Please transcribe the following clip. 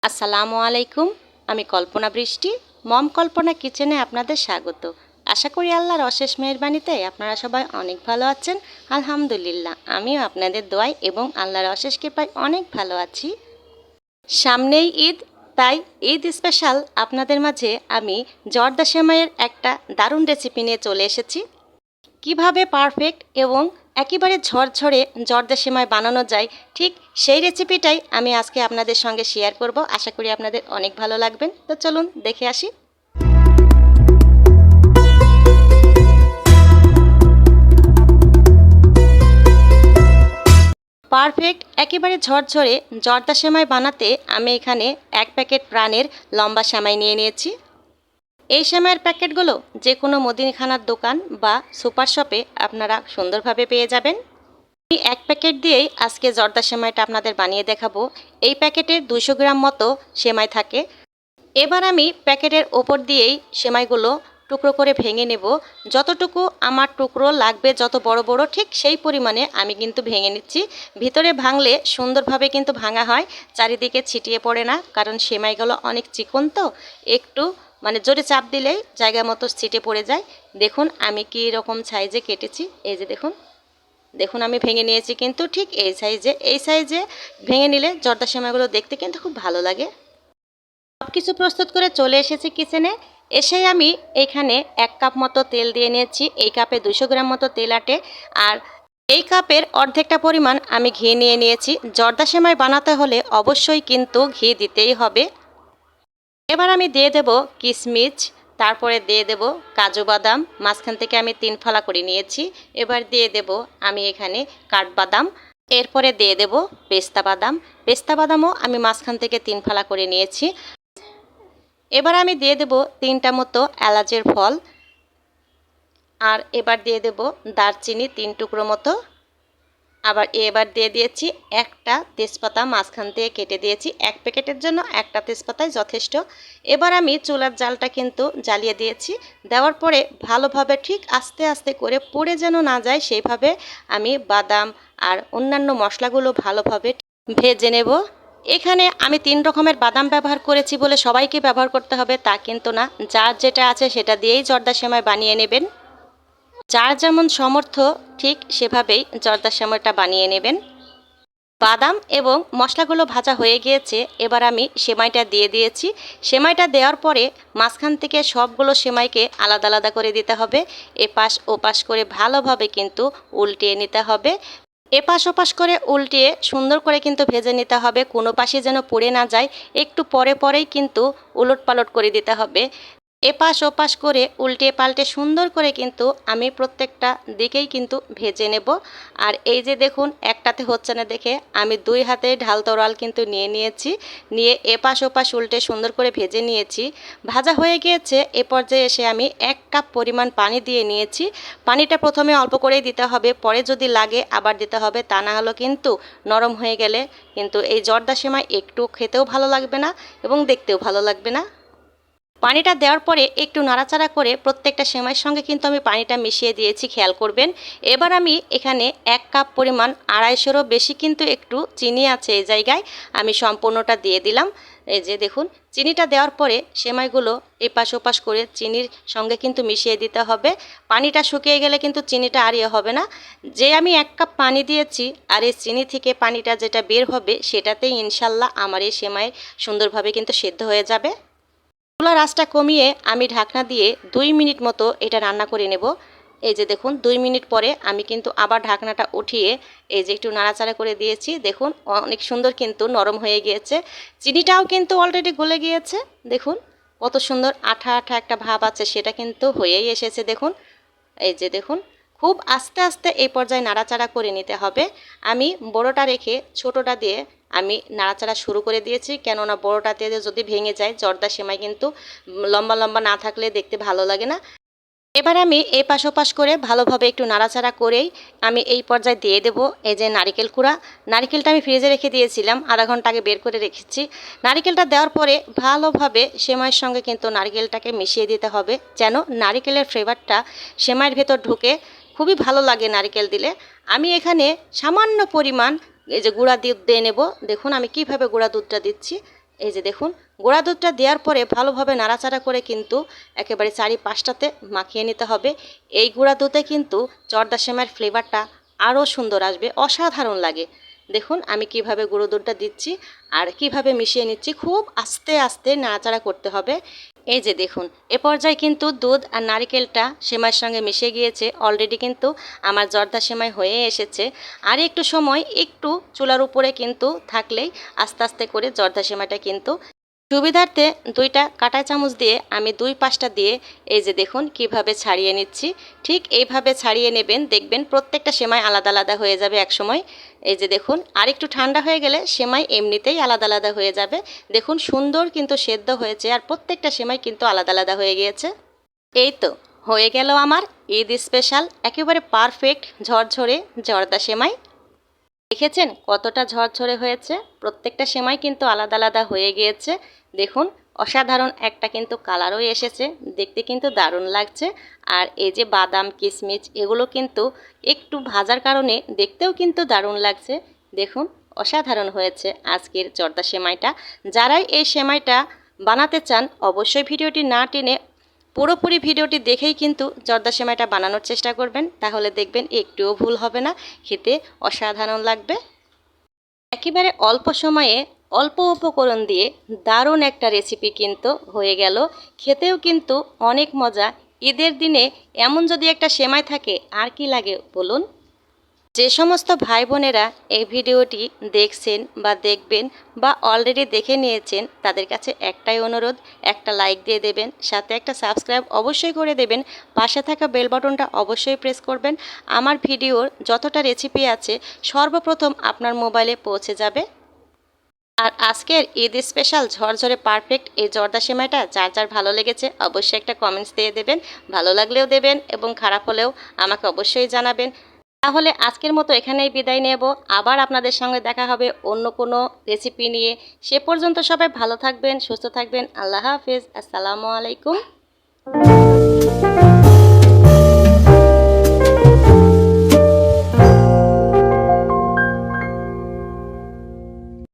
আসসালামু আলাইকুম। আমি কল্পনা বৃষ্টি, মম কল্পনা কিচেনে আপনাদের স্বাগত। আশা করি আল্লাহর অশেষ মেহেরবানিতে আপনারা সবাই অনেক ভালো আছেন। আলহামদুলিল্লাহ, আমিও আপনাদের দোয়ায় এবং আল্লাহর অশেষ কৃপায় অনেক ভালো আছি। সামনেই ঈদ, তাই ঈদ স্পেশাল আপনাদের মাঝে আমি জর্দা সেমাইয়ের একটা দারুণ রেসিপি নিয়ে চলে এসেছি। কিভাবে পারফেক্ট এবং একেবারে ঝরঝরে জর্দা সেমাই বানানো যায়, ঠিক সেই রেসিপিটাই আমি আজকে আপনাদের সঙ্গে শেয়ার করব। আশা করি আপনাদের অনেক ভালো লাগবেন। তো চলুন দেখে আসি। পারফেক্ট একেবারে ঝরঝরে জর্দা সেমাই বানাতে আমি এখানে 1 প্যাকেট প্রাণের লম্বা সেমাই নিয়ে নিয়েছি। এই সেমাইয়ের প্যাকেটগুলো যে কোনো মুদিখানার দোকান বা সুপার শপে আপনারা সুন্দরভাবে পেয়ে যাবেন। আমি 1 প্যাকেট দিয়েই আজকে জর্দা সেমাইটা আপনাদের বানিয়ে দেখাবো। এই প্যাকেটের 200 গ্রাম মতো সেমাই থাকে। এবার আমি প্যাকেটের ওপর দিয়েই সেমাইগুলো টুকরো করে ভেঙে নেব। যতটুকু আমার টুকরো লাগবে, যত বড় বড় ঠিক সেই পরিমাণে আমি কিন্তু ভেঙে নিচ্ছি। ভিতরে ভাঙলে সুন্দরভাবে কিন্তু ভাঙা হয়, চারিদিকে ছিটিয়ে পড়ে না, কারণ সেমাইগুলো অনেক চিকন তো একটু জোরে চাপ দিলেই জায়গা মতো ছিটে পড়ে যায়। দেখুন আমি কী রকম সাইজে কেটেছি। এই যে দেখুন দেখুন আমি ভেঙে নিয়েছি কিন্তু ঠিক এই সাইজে ভেঙে নিলে জর্দা সেমাইগুলো দেখতে কিন্তু খুব ভালো লাগে। সব কিছু প্রস্তুত করে চলে এসেছি কিচেনে। এসেই আমি এখানে 1 কাপ মতো তেল দিয়ে নিয়েছি। এই কাপে 200 গ্রাম মতো তেল আটে। আর এই কাপের অর্ধেকটা পরিমাণ আমি ঘি নিয়ে নিয়েছি। জর্দা সেমাই বানাতে হলে অবশ্যই কিন্তু ঘি দিতেই হবে। এবার আমি দিয়ে দেব কিশমিশ, তারপরে দিয়ে দেব কাজু বাদাম, মাঝখান থেকে আমি 3 ফালা করে নিয়েছি। এবার দিয়ে দেব আমি এখানে কাঠবাদাম, এরপরে দিয়ে দেব পেস্তা বাদাম। পেস্তা বাদামও আমি মাঝখান থেকে 3 ফালা করে নিয়েছি। এবার আমি দিয়ে দেব 3টা মতো এলাচের ফল, আর এবার দিয়ে দেব দারচিনি 3 টুকরো মতো। আবার এবার দিয়ে দিয়েছি একটা তেজপাতা, মাঝখান থেকে কেটে দিয়েছি। 1 প্যাকেটের জন্য একটা তেজপাতাই যথেষ্ট। এবার আমি চুলার জালটা কিন্তু জ্বালিয়ে দিয়েছি। দেওয়ার পরে ভালোভাবে ঠিক আস্তে আস্তে করে পুড়ে যেন না যায় সেইভাবে আমি বাদাম আর অন্যান্য মশলাগুলো ভালোভাবে ভেজে নেব। এখানে আমি 3 রকমের বাদাম ব্যবহার করেছি বলে সবাইকে ব্যবহার করতে হবে তা কিন্তু না। যার যেটা আছে সেটা দিয়েই জর্দা সেমাই বানিয়ে নেবেন। যার যেমন সামর্থ্য ঠিক সেভাবেই জর্দা সেমাইটা বানিয়ে নেবেন। বাদাম এবং মশলাগুলো ভাজা হয়ে গিয়েছে। এবার আমি সেমাইটা দিয়ে দিয়েছি। সেমাইটা দেওয়ার পরে মাঝখান থেকে সবগুলো সেমাইকে আলাদা আলাদা করে দিতে হবে। এপাশ ওপাশ করে ভালোভাবে কিন্তু উল্টিয়ে নিতে হবে। এপাশ ওপাশ করে উল্টিয়ে সুন্দর করে কিন্তু ভেজে নিতে হবে, কোনো পাশে যেন পুড়ে না যায়। একটু পরে পরেই কিন্তু উলট পালট করে দিতে হবে। এপাশ ওপাশ করে উল্টে পাল্টে সুন্দর করে কিন্তু আমি প্রত্যেকটা দিকেই কিন্তু ভেজে নেব। আর এই যে দেখুন একটাতে হচ্ছে না দেখে আমি 2 হাতে ঢাল তরোয়াল কিন্তু নিয়ে নিয়েছি। নিয়ে এপাশ ওপাশ উল্টে সুন্দর করে ভেজে নিয়েছি। ভাজা হয়ে গিয়েছে। এ পর্যায়ে এসে আমি 1 কাপ পরিমাণ পানি দিয়ে নিয়েছি। পানিটা প্রথমে অল্প করেই দিতে হবে, পরে যদি লাগে আবার দিতে হবে, তা না হলে কিন্তু নরম হয়ে গেলে কিন্তু এই জর্দা সেমাই একটু খেতেও ভালো লাগবে না এবং দেখতেও ভালো লাগবে না। পানিটা দেওয়ার পরে একটু নাড়াচাড়া করে প্রত্যেকটা সেমাইয়ের সঙ্গে কিন্তু আমি পানিটা মিশিয়ে দিয়েছি, খেয়াল করবেন। এবার আমি এখানে 1 কাপ পরিমাণ, 250-এরও বেশি কিন্তু একটু চিনি আছে এই জায়গায়, আমি সম্পূর্ণটা দিয়ে দিলাম। এই যে দেখুন চিনিটা দেওয়ার পরে সেমাইগুলো এপাশ ওপাশ করে চিনির সঙ্গে কিন্তু মিশিয়ে দিতে হবে। পানিটা শুকিয়ে গেলে কিন্তু চিনিটা আর হবে না। যে আমি 1 কাপ পানি দিয়েছি আর এই চিনি থেকে পানিটা যেটা বের হবে সেটাতেই ইনশাল্লাহ আমার এই সেমাই সুন্দরভাবে কিন্তু সেদ্ধ হয়ে যাবে। চুলার আঁচটা কমিয়ে আমি ঢাকনা দিয়ে 2 মিনিট মতো এটা রান্না করে নেব। এই যে দেখুন 2 মিনিট পরে আমি কিন্তু আবার ঢাকনাটা উঠিয়ে এই যে একটু নাড়াচাড়া করে দিয়েছি। দেখুন অনেক সুন্দর কিন্তু নরম হয়ে গিয়েছে। চিনিটাও কিন্তু অলরেডি গলে গিয়েছে। দেখুন কত সুন্দর আঠা আঠা একটা ভাব আছে, সেটা কিন্তু হয়েই এসেছে। দেখুন এই যে দেখুন খুব আস্তে আস্তে এই পর্যায়ে নাড়াচাড়া করে নিতে হবে। আমি বড়টা রেখে ছোটটা দিয়ে আমি নাড়াচাড়া শুরু করে দিয়েছি, কেননা বড়টাতে যদি ভেঙে যায় জর্দা সেমাই কিন্তু লম্বা লম্বা না থাকলে দেখতে ভালো লাগে না। এবার আমি এই পাশ ওপাশ করে ভালোভাবে একটু নাড়াচাড়া করেই আমি এই পর্যায়ে দিয়ে দেব এই যে নারিকেল কুড়া। নারিকেলটা আমি ফ্রিজে রেখে দিয়েছিলাম, আধা ঘন্টা আগে বের করে রেখেছি। নারিকেলটা দেওয়ার পরে ভালোভাবে সেমাইয়ের সঙ্গে কিন্তু নারিকেলটাকে মিশিয়ে দিতে হবে, যেন নারিকেলের ফ্লেভারটা সেমাইয়ের ভেতর ঢুকে। খুবই ভালো লাগে নারিকেল দিলে। আমি এখানে সামান্য পরিমাণ এই যে গুঁড়া দুধ দিয়ে নেব। দেখুন আমি কিভাবে গুঁড়া দুধটা দিচ্ছি। এই যে দেখুন, গুঁড়া দুধটা দেওয়ার পরে ভালোভাবে নাড়াচাড়া করে কিন্তু একেবারে চারিপাশটাতে মাখিয়ে নিতে হবে। এই গুঁড়া দুধে কিন্তু জর্দা সেমাইয়ের ফ্লেভারটা আরও সুন্দর আসবে, অসাধারণ লাগে। দেখুন আমি কিভাবে গুঁড়ো দুধটা দিচ্ছি আর কিভাবে মিশিয়ে নিচ্ছি, খুব আস্তে আস্তে নাড়াচাড়া করতে হবে। এই যে দেখুন, এ পর্যায়ে কিন্তু দুধ আর নারিকেলটা সেমাইয়ের সঙ্গে মিশে গিয়েছে। অলরেডি কিন্তু আমার জর্দা সেমাই হয়ে এসেছে। আর একটু সময় একটু চুলার উপরে কিন্তু থাকলেই আস্তে আস্তে করে জর্দা সেমাইটা কিন্তু সুবিধার্থে দুইটা কাঁটা চামচ দিয়ে আমি দুই পাশটা দিয়ে এই যে দেখুন কিভাবে ছাড়িয়ে নিচ্ছি। ঠিক এইভাবে ছাড়িয়ে নেবেন, দেখবেন প্রত্যেকটা সেমাই আলাদা আলাদা হয়ে যাবে এক সময়। এই যে দেখুন, আর একটু ঠান্ডা হয়ে গেলে সেমাই এমনিতেই আলাদা আলাদা হয়ে যাবে। দেখুন সুন্দর কিন্তু সেদ্ধ হয়েছে আর প্রত্যেকটা সেমাই কিন্তু আলাদা আলাদা হয়ে গিয়েছে। এই তো হয়ে গেল আমার ঈদ স্পেশাল একেবারে পারফেক্ট ঝরঝরে জর্দা সেমাই। দেখেছেন কতটা ঝরঝরে হয়েছে, প্রত্যেকটা সেমাই কিন্তু আলাদা আলাদা হয়ে গিয়েছে। দেখুন অসাধারণ একটা কিন্তু কালারও এসেছে, দেখতে কিন্তু দারুণ লাগছে। আর এই যে বাদাম কিশমিশ এগুলো কিন্তু একটু ভাজার কারণে দেখতেও কিন্তু দারুণ লাগছে। দেখুন অসাধারণ হয়েছে আজকের জর্দা সেমাইটা। যারাই এই সেমাইটা বানাতে চান অবশ্যই ভিডিওটি না টেনে পুরোপুরি ভিডিওটি দেখেই কিন্তু জর্দা সেমাইটা বানানোর চেষ্টা করবেন, তাহলে দেখবেন একটুও ভুল হবে না, খেতে অসাধারণ লাগবে। একেবারে অল্প সময়ে অল্প উপকরণ দিয়ে দারুণ একটা রেসিপি কিন্তু হয়ে গেল, খেতেও কিন্তু অনেক মজা। ঈদের দিনে এমন যদি একটা সেমাই থাকে আর কি লাগে বলুন। যে সমস্ত ভাই বোনেরা এই ভিডিওটি দেখছেন বা দেখবেন বা অলরেডি দেখে নিয়েছেন তাদের কাছে একটাই অনুরোধ, একটা লাইক দিয়ে দেবেন, সাথে একটা সাবস্ক্রাইব অবশ্যই করে দেবেন, পাশে থাকা বেল বাটনটা অবশ্যই প্রেস করবেন। আমার ভিডিওর যতটা রেসিপি আছে সর্বপ্রথম আপনার মোবাইলে পৌঁছে যাবে। আর আজকের ঈদ স্পেশাল ঝরঝরে পারফেক্ট এই জর্দা সেমাইটা যার যার ভালো লেগেছে অবশ্যই একটা কমেন্টস দিয়ে দেবেন, ভালো লাগলেও দেবেন এবং খারাপ হলেও আমাকে অবশ্যই জানাবেন। তাহলে আজকের মতো এখানেই বিদায় নেব, আবার আপনাদের সঙ্গে দেখা হবে অন্য কোনো রেসিপি নিয়ে। সে পর্যন্ত সবাই ভালো থাকবেন, সুস্থ থাকবেন। আল্লাহ হাফেজ, আসসালামু আলাইকুম।